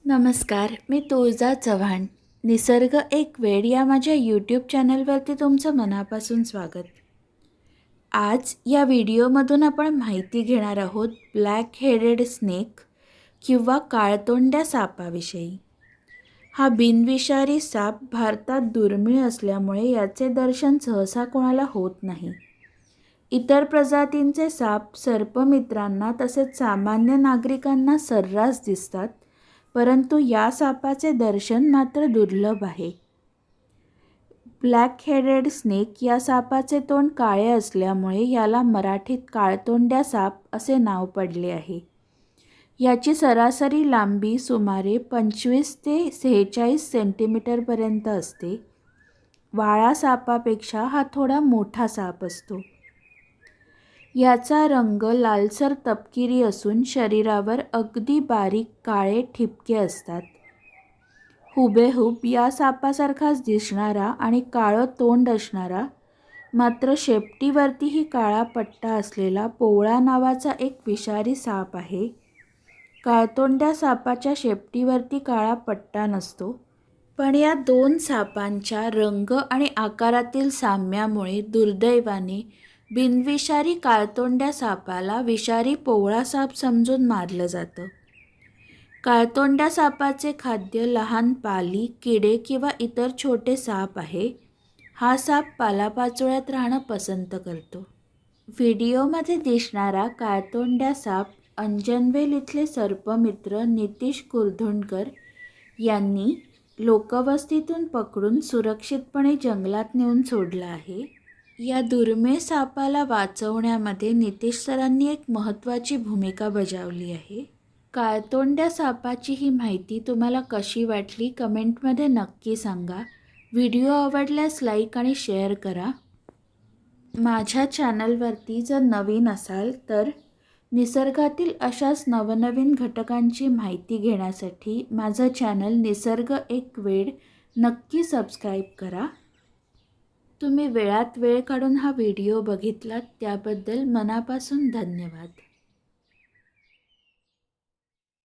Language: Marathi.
नमस्कार, मी तुळजा चव्हाण. निसर्ग एक वेळ या माझ्या यूट्यूब चॅनलवरती तुमचं मनापासून स्वागत. आज या व्हिडिओमधून आपण माहिती घेणार आहोत ब्लॅक हेडेड स्नेक किंवा काळतोंड्या सापाविषयी. हा बिनविषारी साप भारतात दुर्मिळ असल्यामुळे याचे दर्शन सहसा कोणाला होत नाही. इतर प्रजातींचे साप सर्पमित्रांना तसेच सामान्य नागरिकांना सर्रास दिसतात, परंतु या सापाचे दर्शन मात्र दुर्लभ आहे. ब्लॅक हेडेड स्नेक या सापाचे तोंड काळे असल्यामुळे याला मराठीत काळतोंड्या साप असे नाव पडले आहे. याची सरासरी लांबी सुमारे 25 ते 46 सेंटीमीटरपर्यंत असते. वाळा सापापेक्षा हा थोडा मोठा साप असतो. याचा रंग लालसर तपकिरी असून शरीरावर अगदी बारीक काळे ठिपके असतात. हुबेहूब या सापासारखाच दिसणारा आणि काळं तोंड असणारा, मात्र शेपटीवरतीही काळा पट्टा असलेला पोवळा नावाचा एक विषारी साप आहे. काळतोंड्या सापाच्या शेपटीवरती काळा पट्टा नसतो, पण या दोन सापांच्या रंग आणि आकारातील साम्यामुळे दुर्दैवाने बिनविषारी काळतोंड्या सापाला विषारी पोवळा साप समजून मारलं जातं. काळतोंड्या सापाचे खाद्य लहान पाली, किडे किंवा इतर छोटे साप आहे. हा साप पालापाचोळ्यात राहणं पसंत करतो. व्हिडिओमध्ये दिसणारा काळतोंड्या साप अंजनवेल इथले सर्पमित्र नितीश कुरधुंडकर यांनी लोकवस्तीतून पकडून सुरक्षितपणे जंगलात नेऊन सोडला आहे. या दुर्मिळ सापाला वाचवण्यामध्ये नितीश सरांनी एक महत्त्वाची भूमिका बजावली आहे. काळतोंड्या सापाची ही माहिती तुम्हाला कशी वाटली कमेंटमध्ये नक्की सांगा. व्हिडिओ आवडल्यास लाईक आणि शेअर करा. माझ्या चॅनलवरती जर नवीन असाल तर निसर्गातील अशाच नवनवीन घटकांची माहिती घेण्यासाठी माझं चॅनल निसर्ग एक वेळ नक्की सबस्क्राईब करा. तुम्ही वेळात वेळ काढून हा व्हिडिओ बघितलात त्याबद्दल मनापासून धन्यवाद.